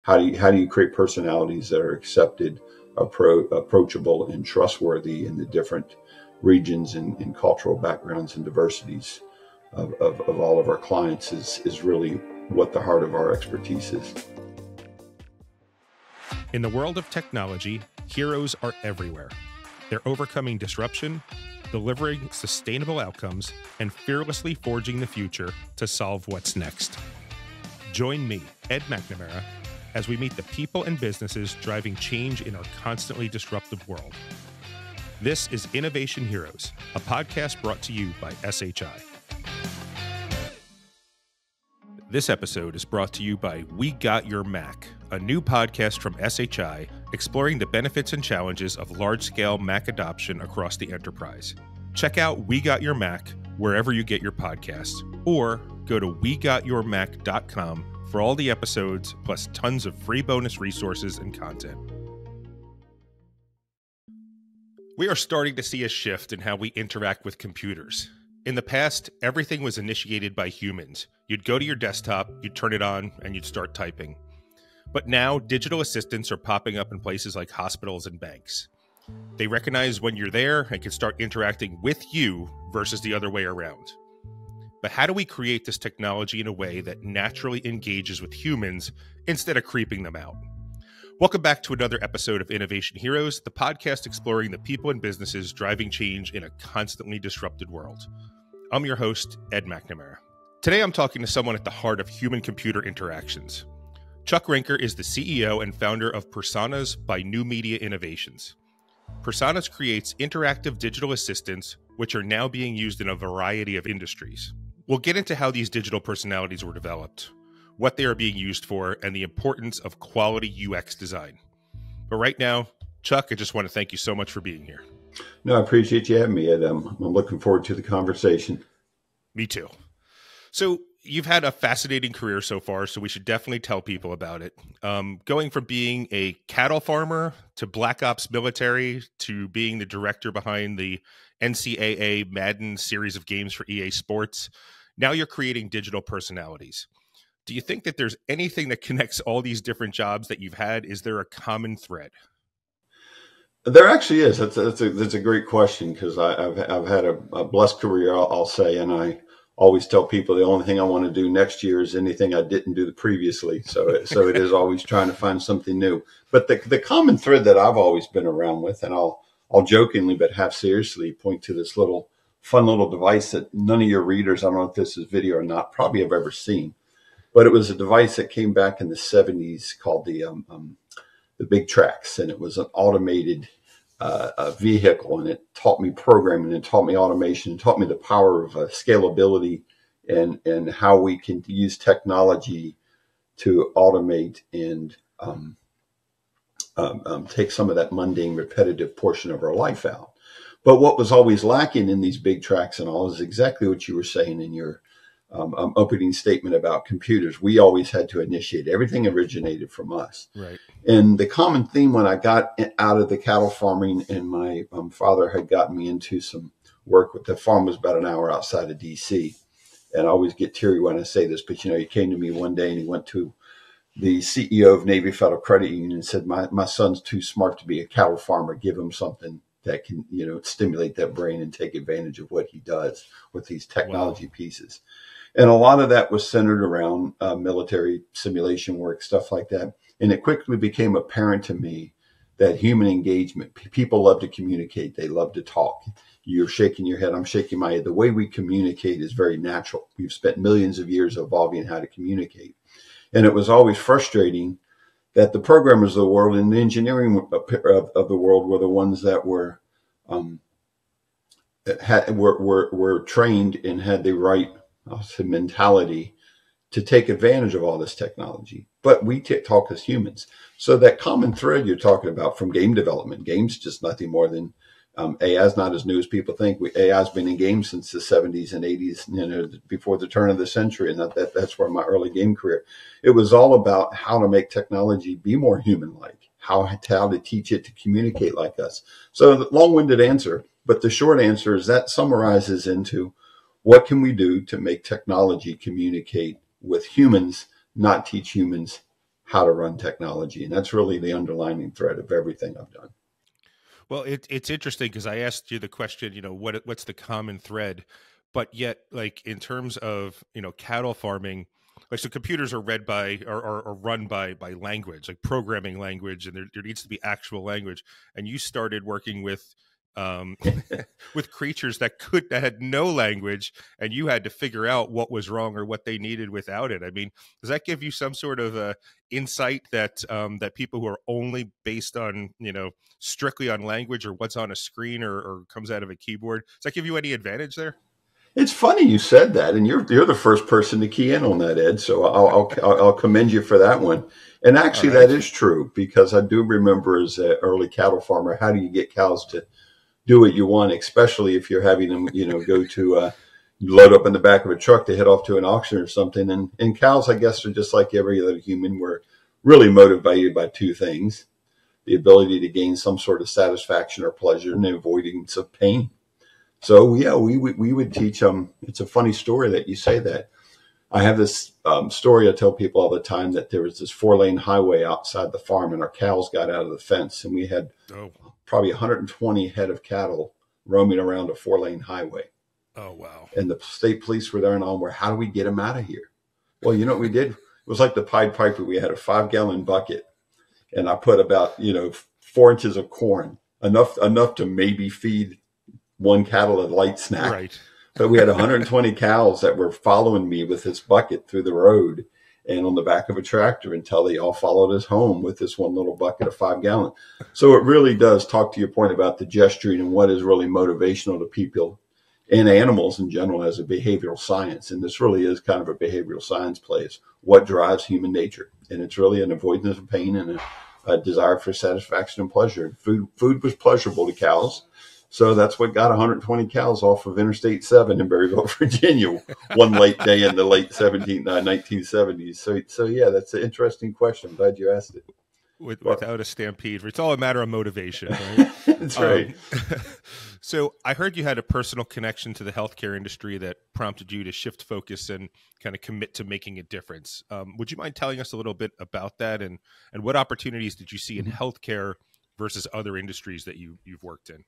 how do you create personalities that are accepted, approachable, and trustworthy in the different regions and cultural backgrounds and diversities of all of our clients is really what the heart of our expertise is. In the world of technology, heroes are everywhere. They're overcoming disruption, delivering sustainable outcomes, and fearlessly forging the future to solve what's next. Join me, Ed McNamara, as we meet the people and businesses driving change in our constantly disruptive world. This is Innovation Heroes, a podcast brought to you by SHI. This episode is brought to you by We Got Your Mac, a new podcast from SHI exploring the benefits and challenges of large-scale Mac adoption across the enterprise. Check out We Got Your Mac wherever you get your podcasts, or go to wegotyourmac.com for all the episodes, plus tons of free bonus resources and content. We are starting to see a shift in how we interact with computers. In the past, everything was initiated by humans. You'd go to your desktop, you'd turn it on, and you'd start typing. But now, digital assistants are popping up in places like hospitals and banks. They recognize when you're there and can start interacting with you versus the other way around. But how do we create this technology in a way that naturally engages with humans instead of creeping them out? Welcome back to another episode of Innovation Heroes, the podcast exploring the people and businesses driving change in a constantly disrupted world. I'm your host, Ed McNamara. Today I'm talking to someone at the heart of human-computer interactions. Chuck Rinker is the CEO and founder of PRSONAS by nuMedia Innovations. PRSONAS creates interactive digital assistants, which are now being used in a variety of industries. We'll get into how these digital personalities were developed, what they are being used for, and the importance of quality UX design. But right now, Chuck, I just want to thank you so much for being here. No, I appreciate you having me, Ed. I'm looking forward to the conversation. Me too. So you've had a fascinating career so far, so we should definitely tell people about it. Going from being a cattle farmer to Black Ops military to being the director behind the NCAA Madden series of games for EA Sports, now you're creating digital personalities. Do you think that there's anything that connects all these different jobs that you've had? Is there a common thread? There actually is. That's a great question, because I've had a blessed career, I'll say, and I always tell people the only thing I want to do next year is anything I didn't do previously. So it is always trying to find something new. But the common thread that I've always been around with, and I'll jokingly but half seriously point to this fun little device that none of your readers, I don't know if this is video or not, probably have ever seen. But it was a device that came back in the 70s called the Big Tracks, and it was an automated vehicle, and it taught me programming, and taught me automation, and taught me the power of scalability and how we can use technology to automate and take some of that mundane, repetitive portion of our life out. But what was always lacking in these big tracks and all is exactly what you were saying in your opening statement about computers. We always had to initiate. Everything originated from us. Right. And the common theme when I got out of the cattle farming, and my father had gotten me into some work with the farm, was about an hour outside of DC. And I always get teary when I say this, but he came to me one day and he went to the CEO of Navy Federal Credit Union and said, my son's too smart to be a cattle farmer. Give him something that can, stimulate that brain and take advantage of what he does with these technology pieces. And a lot of that was centered around military simulation work, stuff like that. And it quickly became apparent to me that human engagement, people love to communicate. They love to talk. You're shaking your head. I'm shaking my head. The way we communicate is very natural. We've spent millions of years evolving how to communicate. And it was always frustrating that the programmers of the world and the engineering of the world were the ones that were trained and had the right mentality to take advantage of all this technology. But we talk as humans. So that common thread you're talking about from game development, games just nothing more than AI is not as new as people think. AI has been in games since the 70s and 80s, before the turn of the century. And that's where my early game career. It was all about how to make technology be more human-like, how to teach it to communicate like us. So the long-winded answer, but the short answer is that summarizes into what can we do to make technology communicate with humans, not teach humans how to run technology. And that's really the underlying thread of everything I've done. Well, it's interesting because I asked you the question, what's the common thread, but yet, like, in terms of, cattle farming, like, so computers are read by or run by language, like programming language, and there needs to be actual language. And you started working with um, with creatures that had no language, and you had to figure out what was wrong or what they needed without it. I mean, does that give you some sort of insight that that people who are only based on, strictly on language or what's on a screen or comes out of a keyboard, does that give you any advantage there? It's funny you said that, and you're the first person to key in on that, Ed. So I'll commend you for that one. And actually, All right. that is true, because I do remember as an early cattle farmer, how do you get cows to do what you want, especially if you're having them, go to load up in the back of a truck to head off to an auction or something. And cows, I guess, are just like every other human. We're really motivated by two things: the ability to gain some sort of satisfaction or pleasure, and the avoidance of pain. So yeah, we would teach them. It's a funny story that you say that. I have this story I tell people all the time, that there was this 4-lane highway outside the farm, and our cows got out of the fence, and we had probably 120 head of cattle roaming around a 4-lane highway. Oh, wow. And the state police were there and all, how do we get them out of here? Well, you know what we did? It was like the Pied Piper. We had a 5-gallon bucket, and I put about, 4 inches of corn, enough to maybe feed one cattle a light snack. Right. But we had 120 cows that were following me with this bucket through the road and on the back of a tractor, until they all followed us home with this one little bucket of 5-gallon. So it really does talk to your point about the gesturing and what is really motivational to people and animals in general as a behavioral science. And this really is kind of a behavioral science play. It's what drives human nature. And it's really an avoidance of pain and a desire for satisfaction and pleasure. Food was pleasurable to cows. So that's what got 120 cows off of Interstate 7 in Berryville, Virginia, one late day in the late 1970s. So yeah, that's an interesting question. I'm glad you asked it. Without a stampede. It's all a matter of motivation, right? That's right. So I heard you had a personal connection to the healthcare industry that prompted you to shift focus and kind of commit to making a difference. Would you mind telling us a little bit about that, and what opportunities did you see in healthcare versus other industries that you've worked in?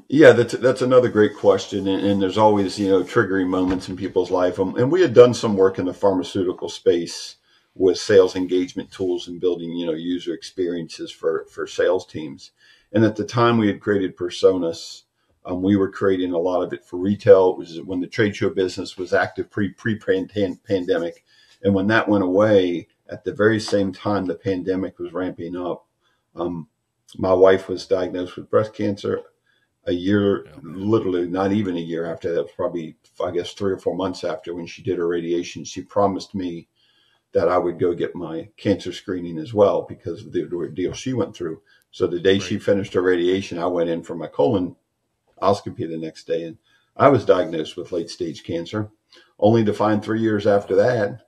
Yeah, that's another great question. And there's always, triggering moments in people's life. And we had done some work in the pharmaceutical space with sales engagement tools and building, user experiences for sales teams. And at the time we had created PRSONAS. We were creating a lot of it for retail. It was when the trade show business was active pre-pandemic. And when that went away, at the very same time the pandemic was ramping up, my wife was diagnosed with breast cancer. A year, literally not even a year after that, probably, I guess, 3 or 4 months after, when she did her radiation, she promised me that I would go get my cancer screening as well, because of the ordeal she went through. So the day she finished her radiation, I went in for my colonoscopy the next day, and I was diagnosed with late stage cancer, only to find 3 years after that,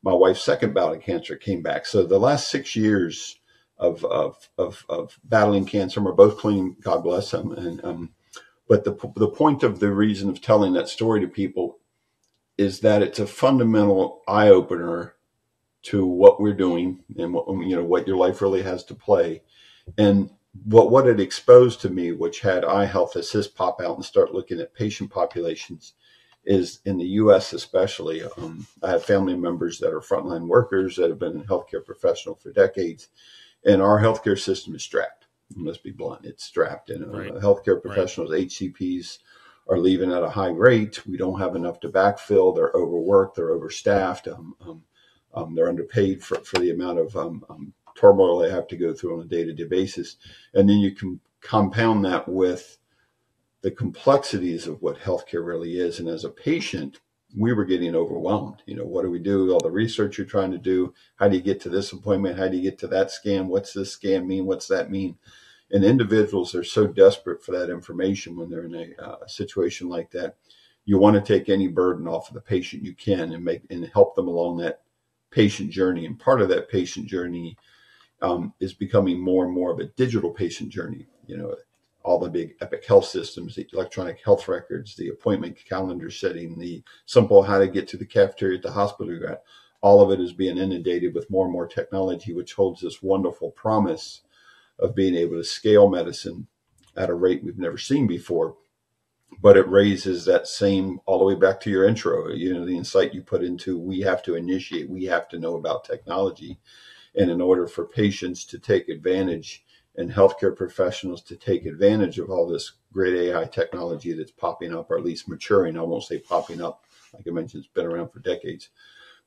my wife's second bout of cancer came back. So the last 6 years of battling cancer, we're both clean, God bless them. And but the point of the reason of telling that story to people is that it's a fundamental eye opener to what we're doing and what your life really has to play. And what it exposed to me, which had eye health assist pop out and start looking at patient populations, is in the U.S. especially. I have family members that are frontline workers that have been a healthcare professional for decades. And our healthcare system is strapped. Let's be blunt. It's strapped. And healthcare professionals, HCPs, are leaving at a high rate. We don't have enough to backfill. They're overworked. They're overstaffed. They're underpaid for the amount of turmoil they have to go through on a day-to-day basis. And then you can compound that with the complexities of what healthcare really is. And as a patient, we were getting overwhelmed. What do we do? All the research you're trying to do. How do you get to this appointment? How do you get to that scan? What's this scan mean? What's that mean? And individuals are so desperate for that information when they're in a situation like that. You want to take any burden off of the patient you can and help them along that patient journey. And part of that patient journey is becoming more and more of a digital patient journey. All the big Epic health systems, the electronic health records, the appointment calendar setting, the simple how to get to the cafeteria at the hospital you're at. all of it is being inundated with more and more technology, which holds this wonderful promise of being able to scale medicine at a rate we've never seen before. But it raises that same, all the way back to your intro, the insight you put into, we have to initiate, we have to know about technology. And in order for patients to take advantage and healthcare professionals to take advantage of all this great AI technology that's popping up, or at least maturing, I won't say popping up, like I mentioned, it's been around for decades,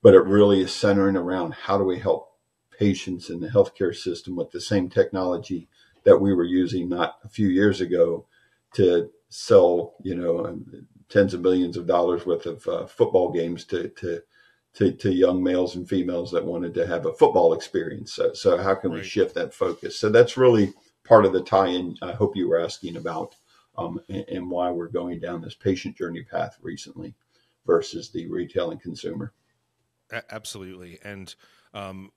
but it really is centering around how do we help patients in the healthcare system with the same technology that we were using not a few years ago to sell, tens of millions of dollars worth of football games to young males and females that wanted to have a football experience. So how can we shift that focus? So that's really part of the tie-in I hope you were asking about, and why we're going down this patient journey path recently versus the retail and consumer. Absolutely. And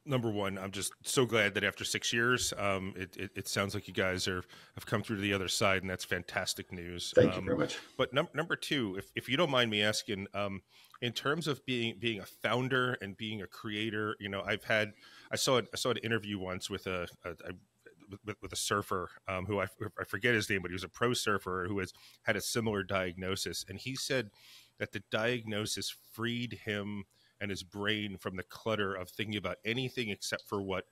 number one, I'm just so glad that after 6 years, it sounds like you guys have come through to the other side, and that's fantastic news. Thank you very much. But number two, if you don't mind me asking, in terms of being a founder and being a creator, I saw an interview once with a surfer who I forget his name, but he was a pro surfer who had a similar diagnosis, and he said that the diagnosis freed him and his brain from the clutter of thinking about anything except for what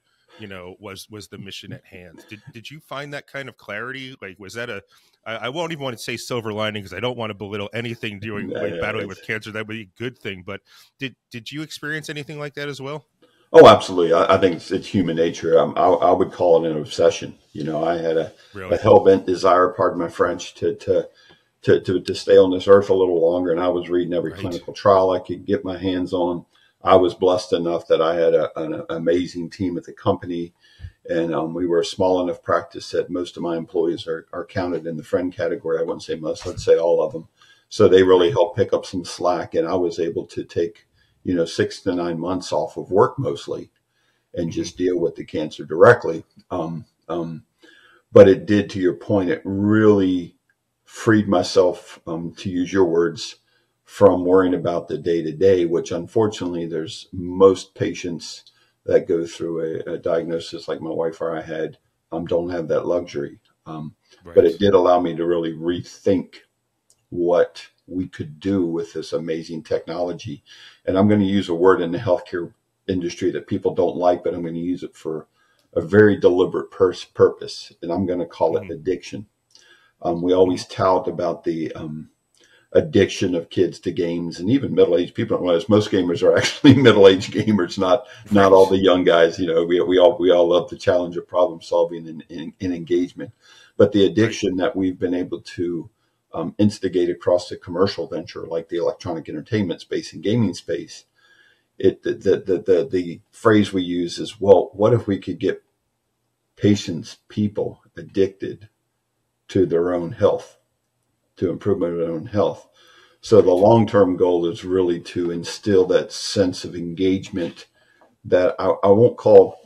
was the mission at hand. Did you find that kind of clarity? Like, was that I won't even want to say silver lining, because I don't want to belittle anything doing battling with cancer. That would be a good thing. But did you experience anything like that as well? Oh, absolutely. I think it's human nature. I would call it an obsession. I had a hell-bent desire, pardon my French, to stay on this earth a little longer. And I was reading every clinical trial I could get my hands on. I was blessed enough that I had an amazing team at the company. And we were a small enough practice that most of my employees are counted in the friend category. I wouldn't say most, I'd say all of them. So they really helped pick up some slack. And I was able to take, 6 to 9 months off of work mostly and just deal with the cancer directly. But it did, to your point, it really freed myself, to use your words, from worrying about the day-to-day, which unfortunately there's most patients that go through a diagnosis like my wife or I had, don't have that luxury. But it did allow me to really rethink what we could do with this amazing technology. And I'm going to use a word in the healthcare industry that people don't like, but I'm going to use it for a very deliberate purpose. And I'm going to call it addiction. We always tout about the addiction of kids to games, and even middle-aged people don't realize most gamers are actually middle-aged gamers, not all the young guys. We all love the challenge of problem solving and engagement. But the addiction that we've been able to instigate across the commercial venture, like the electronic entertainment space and gaming space, the phrase we use is, well, what if we could get people addicted to their own health, to improvement of their own health? So the long-term goal is really to instill that sense of engagement that I won't call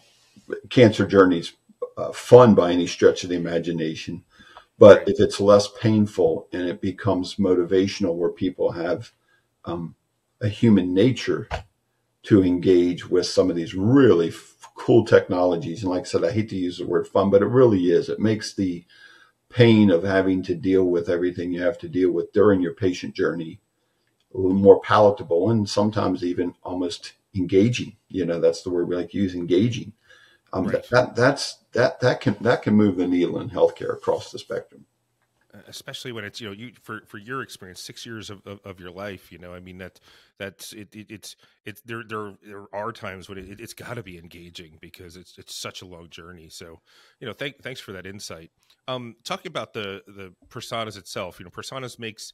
cancer journeys fun by any stretch of the imagination, but if it's less painful and it becomes motivational, where people have a human nature to engage with some of these really cool technologies. And like I said, I hate to use the word fun, but it really is. It makes the pain of having to deal with everything you have to deal with during your patient journey a little more palatable, and sometimes even almost engaging. That's the word we like to use, engaging. That can move the needle in healthcare across the spectrum. Especially when it's, for your experience, 6 years of your life, there are times when it's got to be engaging, because it's such a long journey. So, thanks for that insight. Talking about the PRSONAS itself, PRSONAS makes,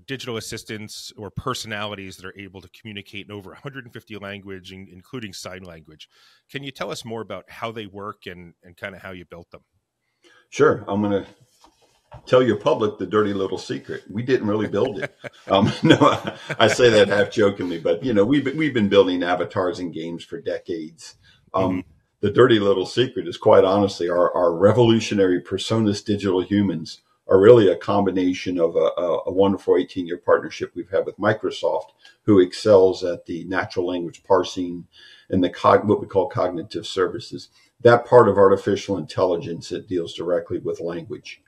digital assistants or personalities that are able to communicate in over 150 languages, including sign language. Can you tell us more about how they work and kind of how you built them? Sure. I'm going to tell your public the dirty little secret. We didn't really build it. No, I say that half jokingly, but we've been building avatars and games for decades. The dirty little secret is, quite honestly, our revolutionary PRSONAS digital humans are really a combination of a wonderful 18-year partnership we've had with Microsoft, who excels at the natural language parsing and what we call cognitive services. That part of artificial intelligence that deals directly with language,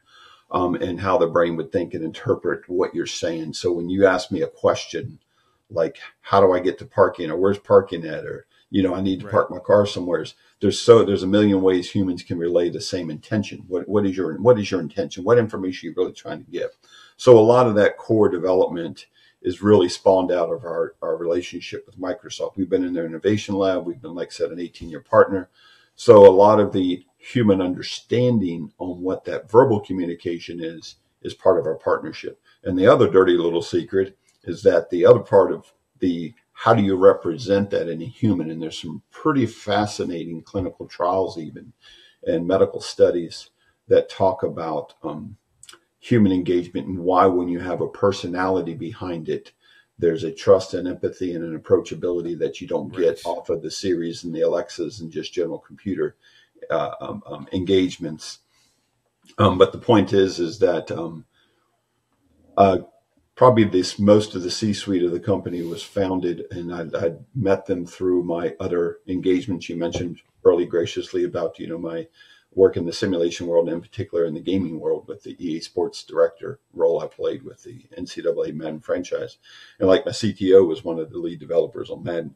and how the brain would think and interpret what you're saying. So when you ask me a question like, how do I get to parking, or where's parking at, or, I need to park my car somewhere. There's a million ways humans can relay the same intention. What is your intention? What information are you really trying to give? So a lot of that core development is really spawned out of our relationship with Microsoft. We've been in their innovation lab. We've been, like I said, an 18-year partner. So a lot of the human understanding on what that verbal communication is part of our partnership. And the other dirty little secret is that the other part of the how do you represent that in a human? And there's some pretty fascinating clinical trials even and medical studies that talk about human engagement and why when you have a personality behind it, there's a trust and empathy and an approachability that you don't get off of the Siris and the Alexas and just general computer engagements. But the point is that probably most of the C-suite of the company was founded, and I'd met them through my other engagements. You mentioned early graciously about, my work in the simulation world, and in particular in the gaming world with the EA Sports director role I played with the NCAA Madden franchise. And like my CTO was one of the lead developers on Madden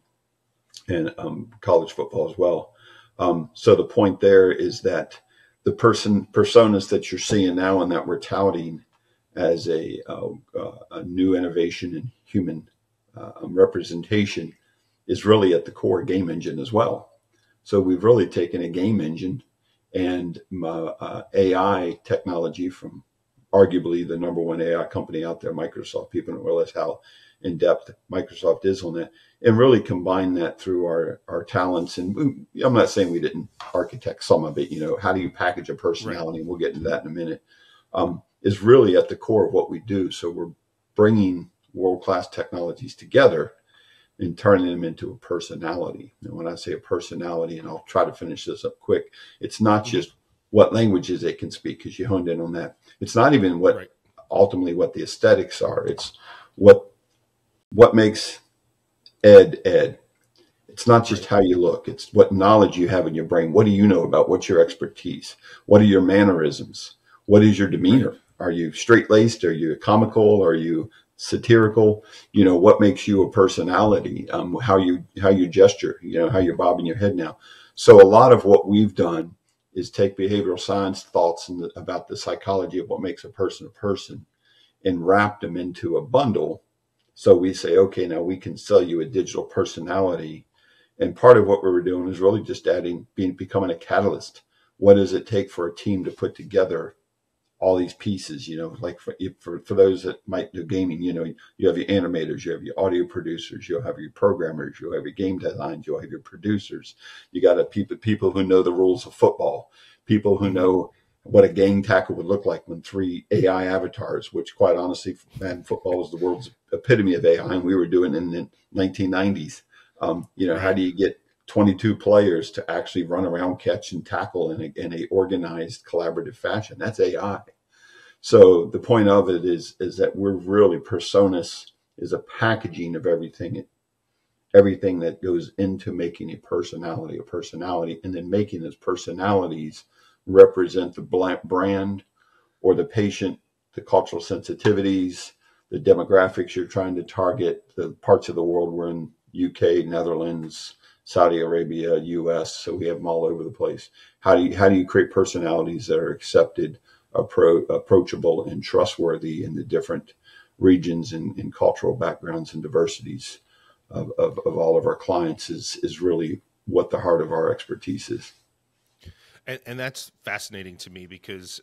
and college football as well. So the point there is that the personas that you're seeing now and that we're touting as a new innovation in human representation is really at the core game engine as well. So we've really taken a game engine and AI technology from arguably the number one AI company out there, Microsoft. People don't realize how in depth Microsoft is on that, and really combine that through our talents. And I'm not saying we didn't architect some of it, how do you package a personality? And we'll get into that in a minute. Is really at the core of what we do. So we're bringing world-class technologies together and turning them into a personality. And when I say a personality, and I'll try to finish this up quick, it's not just what languages it can speak, because you honed in on that. It's not even ultimately what the aesthetics are. It's what makes Ed. It's not just how you look. It's what knowledge you have in your brain. What do you know about? What's your expertise? What are your mannerisms? What is your demeanor? Are you straight-laced? Are you comical? Are you satirical? What makes you a personality? How you gesture, how you're bobbing your head now. So a lot of what we've done is take behavioral science thoughts about the psychology of what makes a person and wrap them into a bundle. So we say, okay, now we can sell you a digital personality. And part of what we were doing is really just becoming a catalyst. What does it take for a team to put together all these pieces, like for those that might do gaming, you have your animators, you have your audio producers, you'll have your programmers, you'll have your game designs, you'll have your producers. You got people who know the rules of football, people who know what a gang tackle would look like when 3 AI avatars, which quite honestly, Madden football was the world's epitome of AI, and we were doing it in the 1990s. How do you get 22 players to actually run around, catch, and tackle in a organized, collaborative fashion? That's AI. So the point of it is that we're really PRSONAS is a packaging of everything that goes into making a personality, and then making those personalities represent the brand or the patient, the cultural sensitivities, the demographics you're trying to target, the parts of the world we're in, UK, Netherlands, Saudi Arabia, US. So we have them all over the place. How do you create personalities that are accepted, approachable, and trustworthy in the different regions and cultural backgrounds and diversities of all of our clients is really what the heart of our expertise is. And that's fascinating to me because,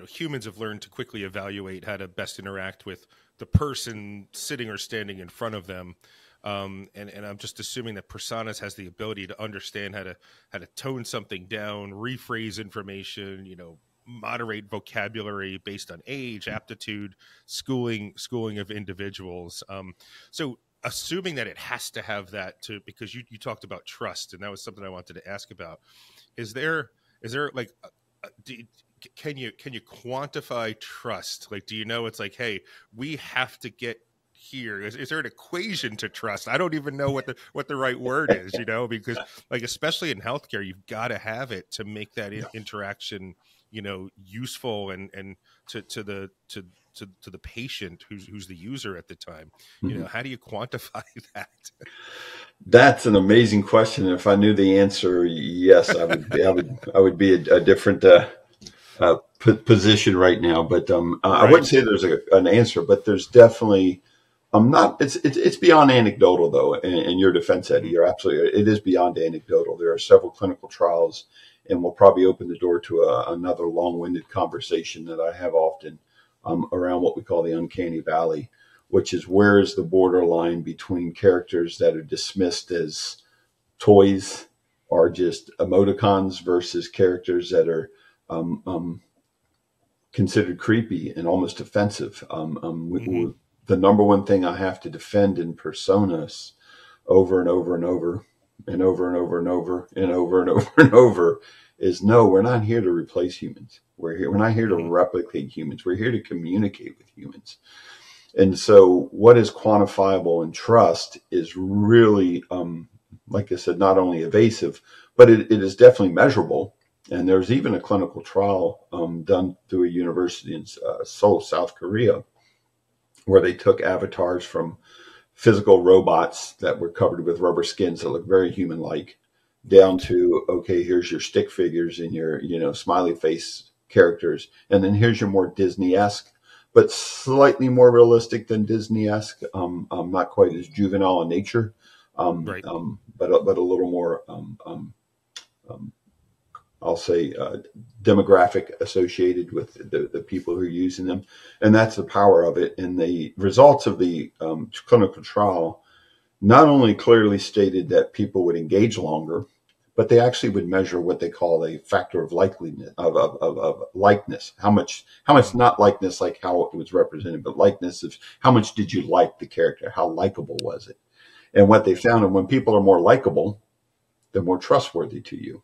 humans have learned to quickly evaluate how to best interact with the person sitting or standing in front of them. And I'm just assuming that PRSONAS has the ability to understand how to tone something down, rephrase information, moderate vocabulary based on age, aptitude, schooling of individuals. So assuming that it has to have that because you talked about trust, and that was something I wanted to ask about. Is there like, can you quantify trust? Like, do you know, it's like, hey, we have to get here. Is there an equation to trust? I don't even know what the right word is, because like, especially in healthcare, you've got to have it to make that interaction, useful and to the patient who's the user at the time. Mm-hmm. How do you quantify that? That's an amazing question. If I knew the answer, yes, I would be a different position right now. But Right. I wouldn't say there's an answer, but there's definitely it's beyond anecdotal though. In your defense, Eddie, you're absolutely, it is beyond anecdotal. There are several clinical trials, and we'll probably open the door to another long-winded conversation that I have often around what we call the uncanny valley, which is where is the borderline between characters that are dismissed as toys or just emoticons versus characters that are considered creepy and almost offensive. The number one thing I have to defend in PRSONAS over and over and over and over and over and over and over and over and over is no, we're not here to replace humans. We're not here to replicate humans. We're here to communicate with humans. And so what is quantifiable in trust is really, like I said, not only evasive, but it is definitely measurable. And there's even a clinical trial done through a university in Seoul, South Korea, where they took avatars from physical robots that were covered with rubber skins that look very human-like, down to, okay, here's your stick figures and your, smiley face characters. And then here's your more Disney-esque, but slightly more realistic than Disney-esque, not quite as juvenile in nature, Right. But a little more, I'll say, demographic associated with the people who are using them. And that's the power of it. And the results of the clinical trial not only clearly stated that people would engage longer, but they actually would measure what they call a factor of likeliness, of likeness. How much not likeness like how it was represented, but likeness of how much did you like the character? How likable was it? And what they found, and when people are more likable, they're more trustworthy to you.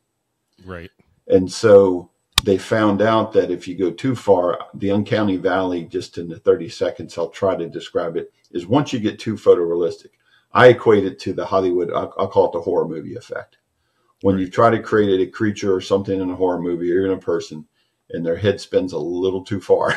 Right. And so they found out that if you go too far, the uncanny valley, just in the 30 seconds, I'll try to describe it, is once you get too photorealistic. I equate it to the Hollywood, I'll call it the horror movie effect. When you try to create a creature or something in a horror movie or in a person, and their head spins a little too far,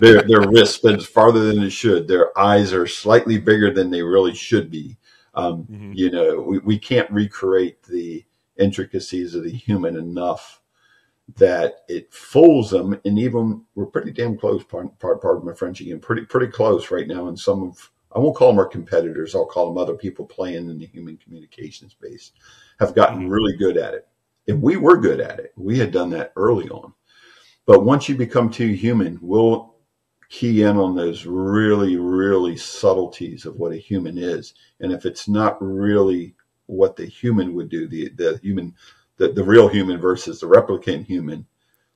their wrist spins farther than it should, their eyes are slightly bigger than they really should be. We can't recreate the intricacies of the human enough that it fools them. And even we're pretty damn close, pardon my French again, pretty close right now. And some of, I won't call them our competitors, I'll call them other people playing in the human communication space, have gotten really good at it. And we were good at it. We had done that early on. But once you become too human, we'll key in on those really, really subtleties of what a human is. And if it's not really what the human would do, the real human versus the replicant human,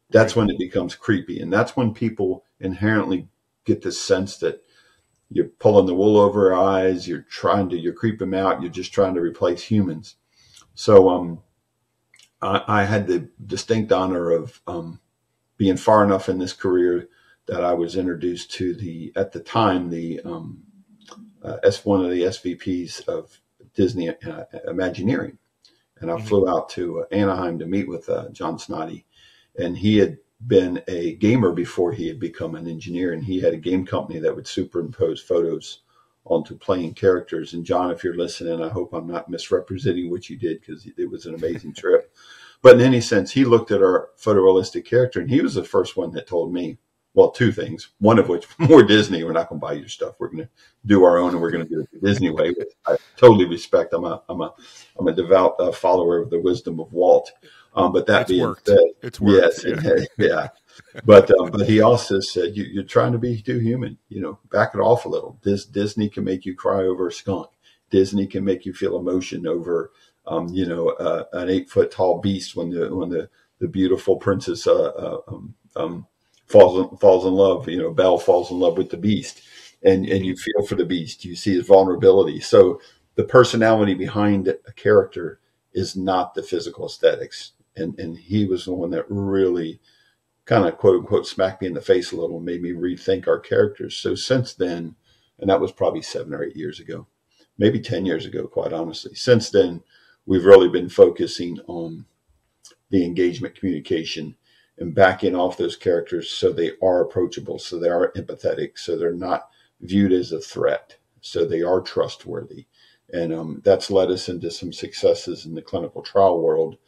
that's when it becomes creepy. And that's when people inherently get this sense that you're pulling the wool over their eyes, you're creeping them out, you're just trying to replace humans. So I had the distinct honor of being far enough in this career that I was introduced to at the time, one of the SVPs of Disney Imagineering. And I flew out to Anaheim to meet with John Snoddy. And he had been a gamer before he had become an engineer. And he had a game company that would superimpose photos onto playing characters. And John, if you're listening, I hope I'm not misrepresenting what you did, because it was an amazing trip. But in any sense, he looked at our photorealistic character, and he was the first one that told me, well, two things, one of which, more Disney, we're not going to buy your stuff. We're going to do our own, and we're going to do it the Disney way, which I totally respect. I'm a devout follower of the wisdom of Walt. But that it's being worked. said, it's worked. Yes, yeah. But he also said, you're trying to be too human. Back it off a little. Disney can make you cry over a skunk. Disney can make you feel emotion over, an 8-foot tall beast when the beautiful princess falls in love. Belle falls in love with the beast, and you feel for the beast. You see his vulnerability. So the personality behind a character is not the physical aesthetics. And he was the one that really kind of quote unquote smacked me in the face a little and made me rethink our characters. So since then, and that was probably 7 or 8 years ago, maybe 10 years ago, quite honestly. Since then, we've really been focusing on the engagement communication and backing off those characters so they are approachable, so they are empathetic, so they're not viewed as a threat, so they are trustworthy. And that's led us into some successes in the clinical trial world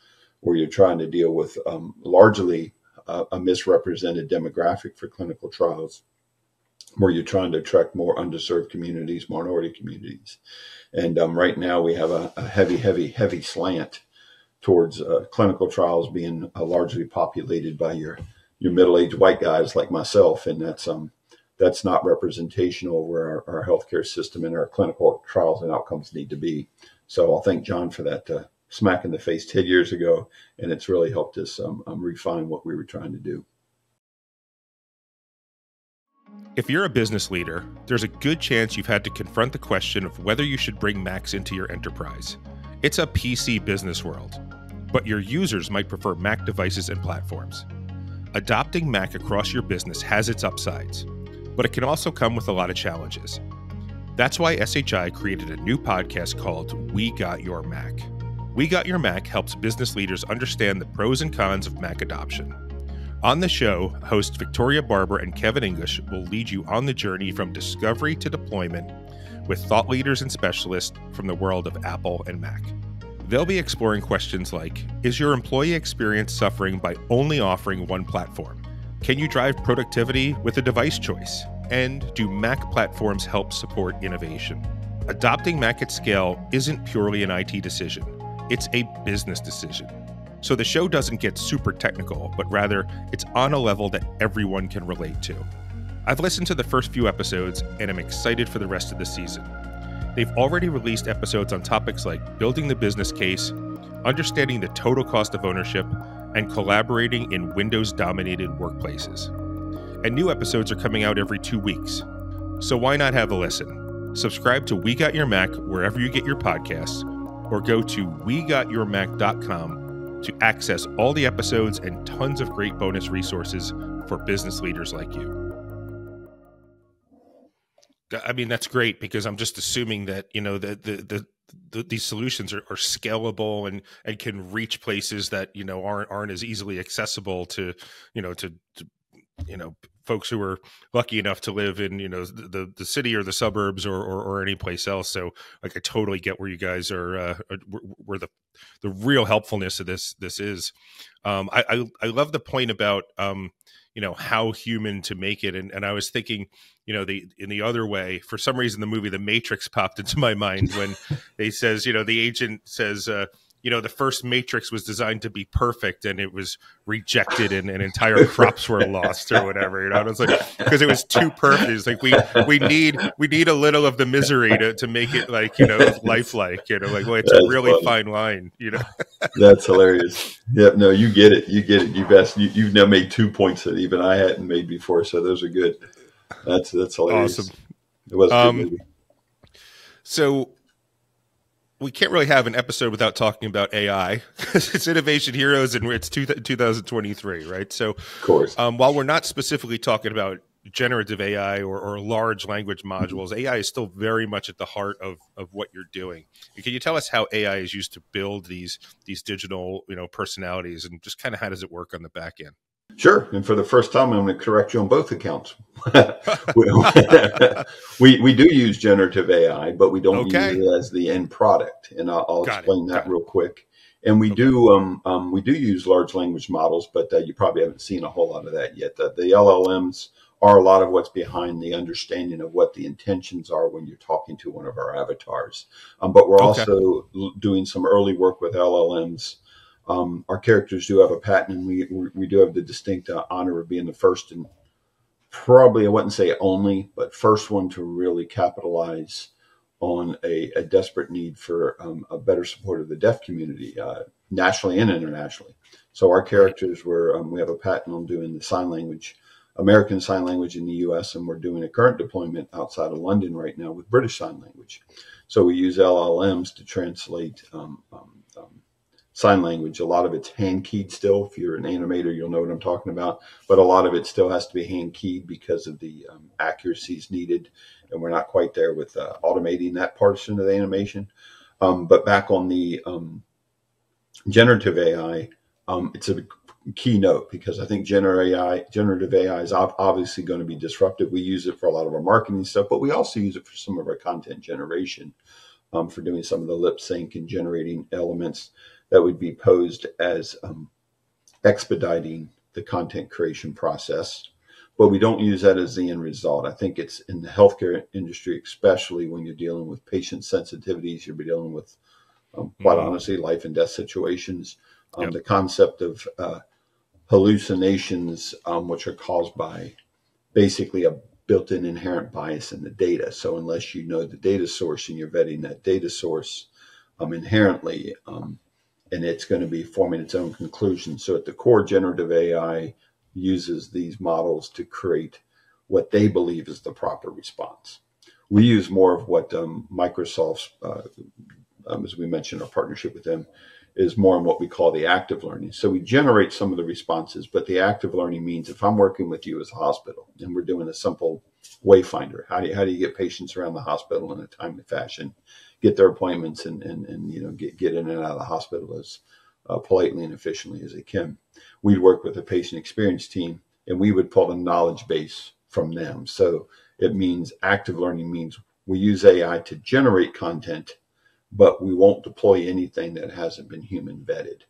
where you're trying to deal with largely a misrepresented demographic for clinical trials, where you're trying to attract more underserved communities, minority communities. And right now we have a heavy slant towards clinical trials being largely populated by your middle-aged white guys like myself. And that's not representational where our healthcare system and our clinical trials and outcomes need to be. So I'll thank John for that smack in the face 10 years ago. And it's really helped us refine what we were trying to do. If you're a business leader, there's a good chance you've had to confront the question of whether you should bring Macs into your enterprise. It's a PC business world, but your users might prefer Mac devices and platforms. Adopting Mac across your business has its upsides, but it can also come with a lot of challenges. That's why SHI created a new podcast called We Got Your Mac. We Got Your Mac helps business leaders understand the pros and cons of Mac adoption. On the show, hosts Victoria Barber and Kevin English will lead you on the journey from discovery to deployment with thought leaders and specialists from the world of Apple and Mac. They'll be exploring questions like, is your employee experience suffering by only offering one platform? Can you drive productivity with a device choice? And do Mac platforms help support innovation? Adopting Mac at scale isn't purely an IT decision. It's a business decision. So the show doesn't get super technical, but rather it's on a level that everyone can relate to. I've listened to the first few episodes and I'm excited for the rest of the season. They've already released episodes on topics like building the business case, understanding the total cost of ownership, and collaborating in Windows-dominated workplaces. And new episodes are coming out every 2 weeks. So why not have a listen? Subscribe to We Got Your Mac wherever you get your podcasts, or go to wegotyourmac.com to access all the episodes and tons of great bonus resources for business leaders like you. I mean, that's great because I'm just assuming that, you know, these solutions are scalable and can reach places that, you know, aren't as easily accessible to folks who are lucky enough to live in, you know, the city or the suburbs or any place else. So like, I totally get where you guys are, where the real helpfulness of this is. I love the point about, you know, how human to make it. And I was thinking, you know, in the other way, for some reason, the movie The Matrix popped into my mind when they says, you know, the agent says, you know, the first Matrix was designed to be perfect and it was rejected and entire crops were lost or whatever, you know, and it's like, because it was too perfect. It's like, we need a little of the misery to make it like, you know, lifelike, you know, like, well, it's a really fine line, you know. That's hilarious. Yep. No, you get it. You've now made 2 points that even I hadn't made before. So those are good. That's hilarious. Awesome. It was a good movie. So we can't really have an episode without talking about AI because it's Innovation Heroes and it's 2023, right? So, of course, while we're not specifically talking about generative AI or large language modules, AI is still very much at the heart of what you're doing. And can you tell us how AI is used to build these digital, you know, personalities, and just kind of how does it work on the back end? Sure. And for the first time, I'm going to correct you on both accounts. we do use generative AI, but we don't use it as the end product. And I'll explain that real quick. And we do use large language models, but you probably haven't seen a whole lot of that yet. The LLMs are a lot of what's behind the understanding of what the intentions are when you're talking to one of our avatars. But we're also doing some early work with LLMs. Our characters do have a patent, and we do have the distinct honor of being the first and probably, I wouldn't say only, but first one to really capitalize on a desperate need for a better support of the deaf community, nationally and internationally. So our characters we have a patent on doing the sign language, American Sign Language in the U.S., and we're doing a current deployment outside of London right now with British Sign Language. So we use LLMs to translate sign language. A lot of it's hand keyed still. If you're an animator, you'll know what I'm talking about. But a lot of it still has to be hand keyed because of the accuracies needed. And we're not quite there with automating that portion of the animation. But back on the generative AI, it's a keynote because I think generative AI is obviously going to be disruptive. We use it for a lot of our marketing stuff, but we also use it for some of our content generation, for doing some of the lip sync and generating elements that would be posed as expediting the content creation process. But we don't use that as the end result. I think it's in the healthcare industry, especially when you're dealing with patient sensitivities, you're dealing with, quite honestly, life and death situations. Yep. The concept of hallucinations, which are caused by basically a built-in inherent bias in the data. So unless you know the data source and you're vetting that data source inherently, and it's going to be forming its own conclusions. So at the core, generative AI uses these models to create what they believe is the proper response. We use more of what Microsoft's, as we mentioned, our partnership with them, is more in what we call the active learning. So we generate some of the responses, but the active learning means if I'm working with you as a hospital and we're doing a simple wayfinder, how do you get patients around the hospital in a timely fashion, get their appointments and get in and out of the hospital as politely and efficiently as they can. We'd work with a patient experience team and we would pull a knowledge base from them. So it means active learning means we use AI to generate content, but we won't deploy anything that hasn't been human vetted.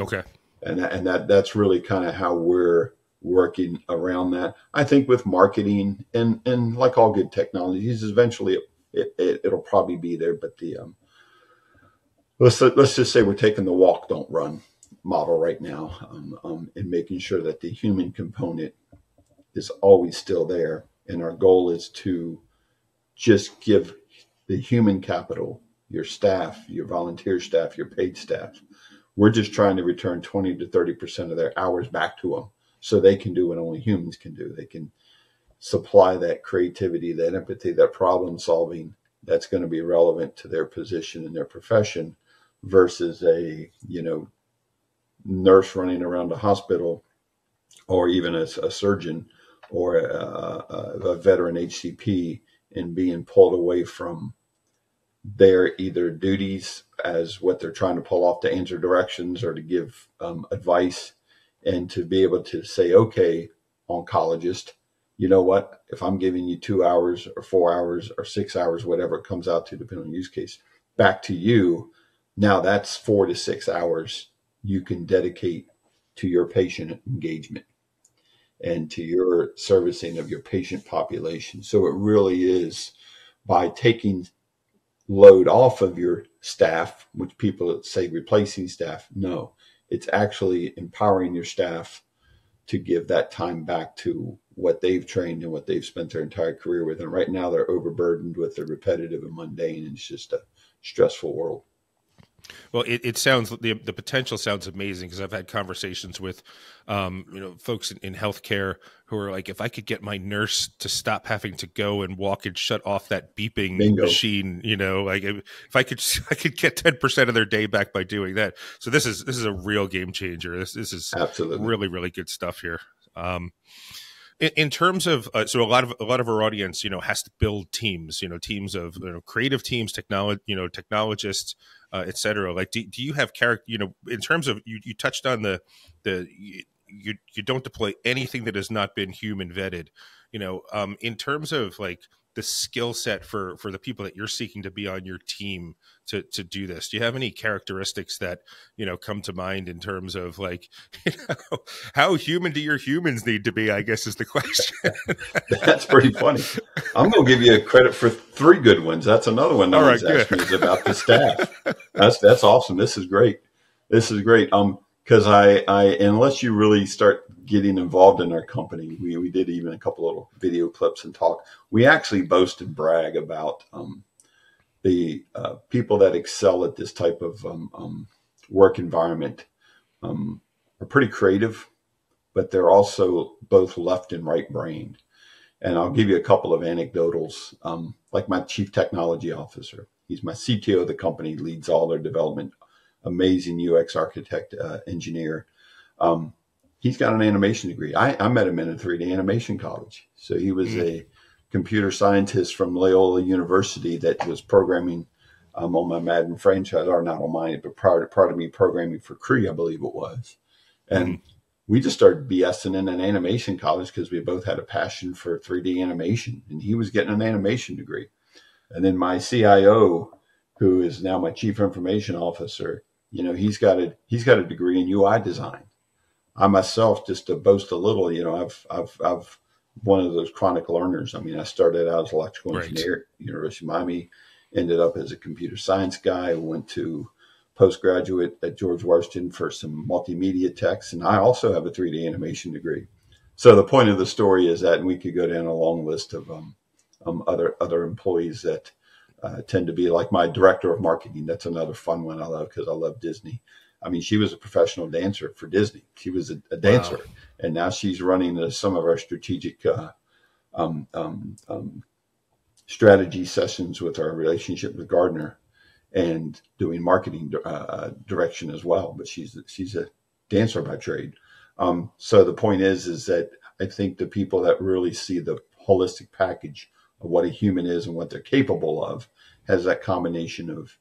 Okay. And that's really kind of how we're working around that. I think with marketing and like all good technologies, eventually it'll probably be there. But let's just say we're taking the walk, don't run model right now, and making sure that the human component is always still there. And our goal is to just give the human capital, your staff, your volunteer staff, your paid staff. We're just trying to return 20 to 30% of their hours back to them so they can do what only humans can do. They can supply that creativity, that empathy, that problem solving that's going to be relevant to their position and their profession versus a, nurse running around a hospital or even a surgeon or a veteran HCP and being pulled away from their either duties as what they're trying to pull off to answer directions or to give advice, and to be able to say, okay, oncologist, you know what, if I'm giving you 2 hours or 4 hours or 6 hours, whatever it comes out to, depending on the use case, back to you, now that's 4 to 6 hours you can dedicate to your patient engagement and to your servicing of your patient population. So it really is by taking load off of your staff, which people say replacing staff. No, it's actually empowering your staff to give that time back to what they've trained and what they've spent their entire career with. And right now they're overburdened with the repetitive and mundane, and it's just a stressful world. Well, it sounds, the potential sounds amazing, because I've had conversations with, folks in healthcare who are like, if I could get my nurse to stop having to go and walk and shut off that beeping Bingo. Machine, like if I could get 10% of their day back by doing that. So this is a real game changer. This is absolutely really, really good stuff here. In terms of, so a lot of our audience, has to build teams, teams of creative teams, technologists, et cetera. Like, do you have character, in terms of, you touched on you don't deploy anything that has not been human vetted, in terms of like the skill set for the people that you're seeking to be on your team to do this. Do you have any characteristics that, come to mind in terms of like, how human do your humans need to be, I guess is the question. That's pretty funny. I'm going to give you credit for 3 good ones. That's another one. All right, asked me is about the staff. That's awesome. This is great. Because I unless you really start getting involved in our company, we did even a couple little video clips and talk. We actually boast and brag about the people that excel at this type of work environment are pretty creative, but they're also both left and right brained. And I'll give you a couple of anecdotals, like my chief technology officer. He's my CTO of the company, leads all their development amazing UX architect, engineer. He's got an animation degree. I met him in a 3D animation college. So he was a computer scientist from Loyola University that was programming on my Madden franchise, or not on mine, but prior to me programming for Cree, I believe it was. And we just started BSing in an animation college because we both had a passion for 3D animation, and he was getting an animation degree. And then my CIO, who is now my chief information officer, you know, he's got a degree in UI design. I myself, just to boast a little, you know, I've one of those chronic learners. I mean, I started out as an electrical engineer at University of Miami, ended up as a computer science guy, went to postgraduate at George Washington for some multimedia techs, and I also have a 3D animation degree. So the point of the story is that, and we could go down a long list of other employees that tend to be like my director of marketing. That's another fun one I love because I love Disney. I mean, she was a professional dancer for Disney. She was a dancer, wow. And now she's running some of our strategic strategy sessions with our relationship with Gardner, and doing marketing direction as well. But she's a dancer by trade. So the point is that I think the people that really see the holistic package of what a human is and what they're capable of has that combination of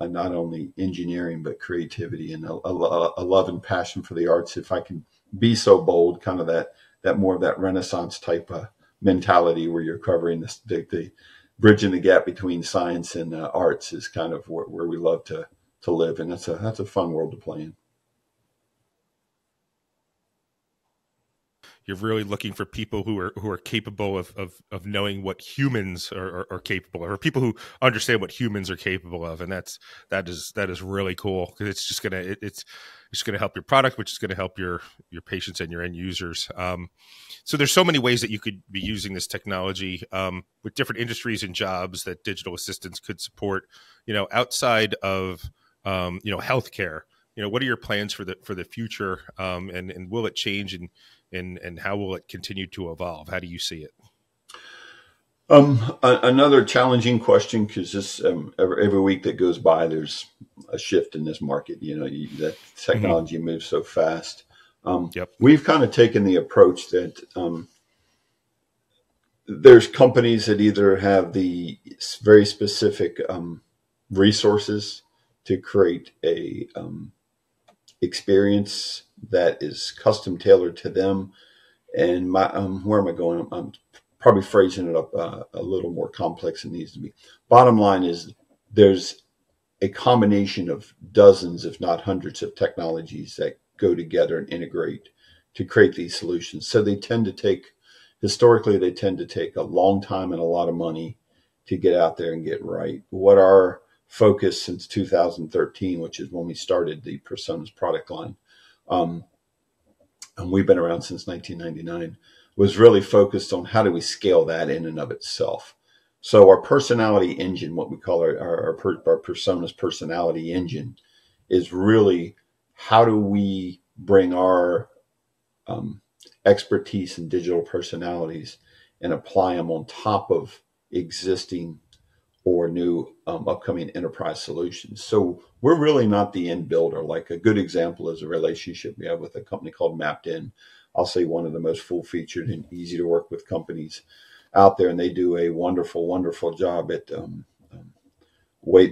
not only engineering, but creativity and a love and passion for the arts. If I can be so bold, kind of that more of that Renaissance type of mentality where you're covering the bridging the gap between science and arts is kind of where we love to live. And that's a fun world to play in. You're really looking for people who are capable of knowing what humans are capable of, or people who understand what humans are capable of, and that is really cool, because it's just gonna help your product, which is gonna help your patients and your end users. So there's so many ways that you could be using this technology with different industries and jobs that digital assistants could support. You know, outside of healthcare. You know, what are your plans for the future, and will it change, and how will it continue to evolve? How do you see it? Another challenging question, because this every week that goes by, there's a shift in this market. You know, that technology moves so fast. We've kind of taken the approach that there's companies that either have the very specific resources to create a experience that is custom tailored to them. And where am I going? I'm probably phrasing it up a little more complex than it needs to be. Bottom line is there's a combination of dozens, if not hundreds, of technologies that go together and integrate to create these solutions. So historically, they tend to take a long time and a lot of money to get out there and get right. What our focus since 2013, which is when we started the PRSONAS product line, and we've been around since 1999, was really focused on how do we scale that in and of itself. So our personality engine, what we call our PRSONAS personality engine, is really how do we bring our expertise in digital personalities and apply them on top of existing or new upcoming enterprise solutions. So we're really not the end builder. Like a good example is a relationship we have with a company called Madden. I'll say one of the most full-featured and easy to work with companies out there, and they do a wonderful, wonderful job at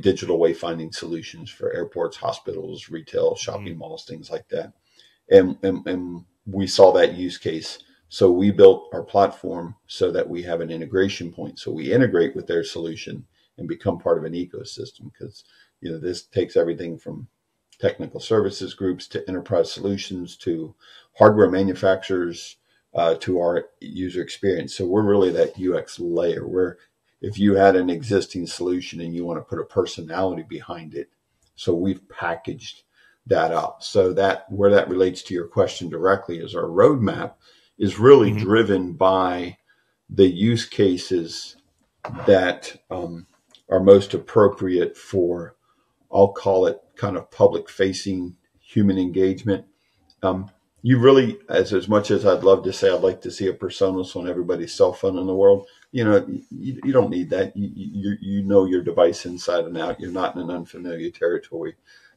digital wayfinding solutions for airports, hospitals, retail, shopping malls, things like that. And we saw that use case. So we built our platform so that we have an integration point. So we integrate with their solution and become part of an ecosystem, because this takes everything from technical services groups to enterprise solutions to hardware manufacturers to our user experience. So we're really that UX layer where if you had an existing solution and you want to put a personality behind it, so we've packaged that up. So that where that relates to your question directly is our roadmap is really driven by the use cases that are most appropriate for, I'll call it kind of public facing human engagement. You really, as much as I'd love to say, I'd like to see a PRSONAS on everybody's cell phone in the world. You don't need that. You know your device inside and out. You're not in an unfamiliar territory.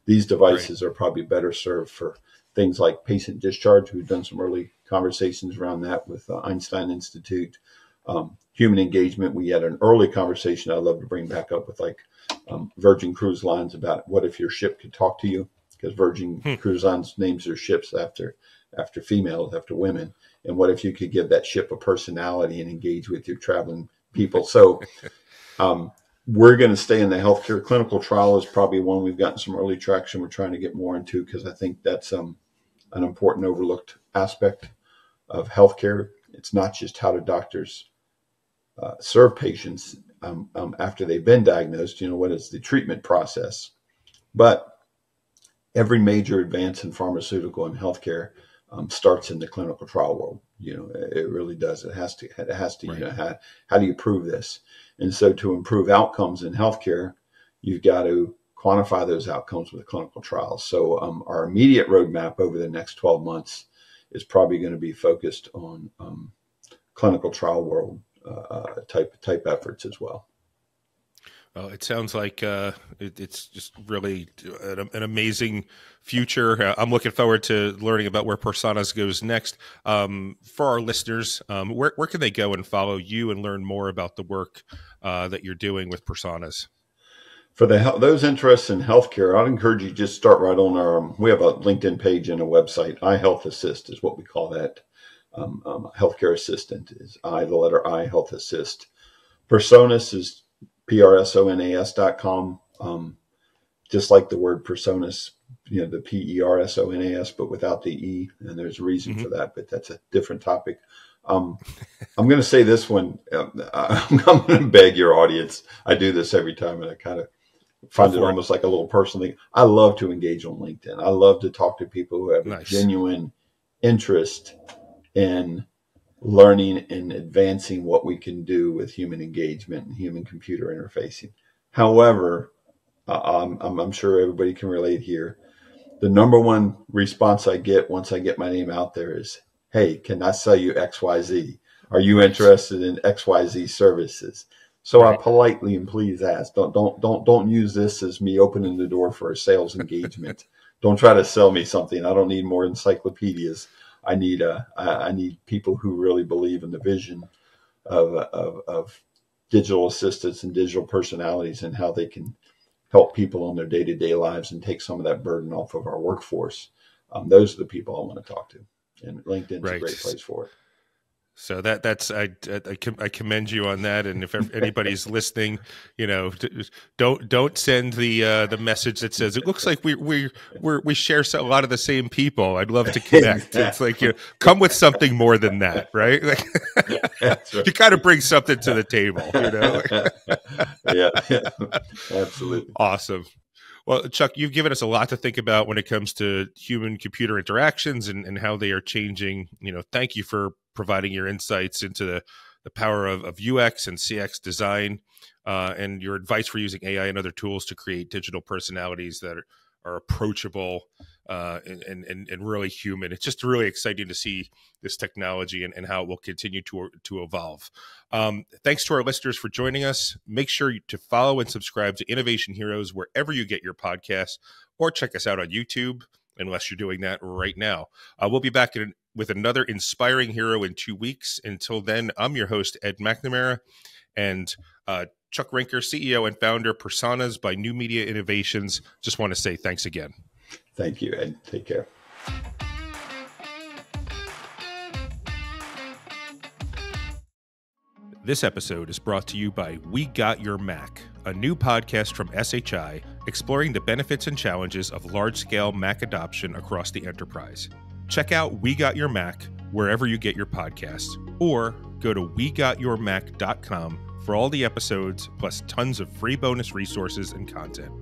These devices are probably better served for things like patient discharge. We've done some early conversations around that with Einstein Institute. Human engagement, we had an early conversation I'd love to bring back up with Virgin Cruise Lines about what if your ship could talk to you, because Virgin Cruise Lines names their ships after females, after women. And what if you could give that ship a personality and engage with your traveling people? So we're going to stay in the healthcare. Clinical trial is probably one we've gotten some early traction. We're trying to get more into, because I think that's an important overlooked aspect of healthcare. It's not just how do doctors serve patients after they've been diagnosed, what is the treatment process, but every major advance in pharmaceutical and healthcare starts in the clinical trial world. It really does. It has to, right. How do you prove this? And so to improve outcomes in healthcare, you've got to quantify those outcomes with clinical trials. So our immediate roadmap over the next 12 months is probably going to be focused on clinical trial world type efforts as well. Well, it sounds like it's just really an amazing future. I'm looking forward to learning about where PRSONAS goes next. For our listeners, where can they go and follow you and learn more about the work that you're doing with PRSONAS? For those interested in healthcare, I'd encourage you to just start right on we have a LinkedIn page and a website. iHealth Assist is what we call that. Healthcare assistant is the letter I, Health Assist. PRSONAS is PRSONAS.com. Just like the word personas, the PERSONAS, but without the E. And there's a reason for that, but that's a different topic. I'm going to say this one. I'm going to beg your audience. I do this every time, and I kind of find it almost like a little personal thing. I love to engage on LinkedIn. I love to talk to people who have a genuine interest in learning and advancing what we can do with human engagement and human computer interfacing. However, I'm sure everybody can relate here. The number one response I get once I get my name out there is, "Hey, can I sell you XYZ? Are you interested in XYZ services?" So I politely and please ask, don't use this as me opening the door for a sales engagement. Don't try to sell me something. I don't need more encyclopedias. I need people who really believe in the vision of digital assistants and digital personalities and how they can help people in their day-to-day lives and take some of that burden off of our workforce. Those are the people I want to talk to, and LinkedIn's a great place for it. So I commend you on that. And if anybody's listening, don't send the message that says it looks like we share a lot of the same people. I'd love to connect. Exactly. It's like come with something more than that, right? Like, right. You got to bring something to the table, Yeah, absolutely. Awesome. Well, Chuck, you've given us a lot to think about when it comes to human-computer interactions and how they are changing. Thank you for providing your insights into the power of UX and CX design and your advice for using AI and other tools to create digital personalities that are approachable and really human. It's just really exciting to see this technology and how it will continue to evolve. Thanks to our listeners for joining us. Make sure to follow and subscribe to Innovation Heroes wherever you get your podcasts, or check us out on YouTube, unless you're doing that right now. We'll be back with another inspiring hero in 2 weeks. Until then, I'm your host, Ed McNamara, and Chuck Rinker, CEO and founder, PRSONAS by nuMedia Innovations. Just want to say thanks again. Thank you, Ed. Take care. This episode is brought to you by We Got Your Mac, a new podcast from SHI exploring the benefits and challenges of large-scale Mac adoption across the enterprise. Check out We Got Your Mac wherever you get your podcasts, or go to wegotyourmac.com for all the episodes, plus tons of free bonus resources and content.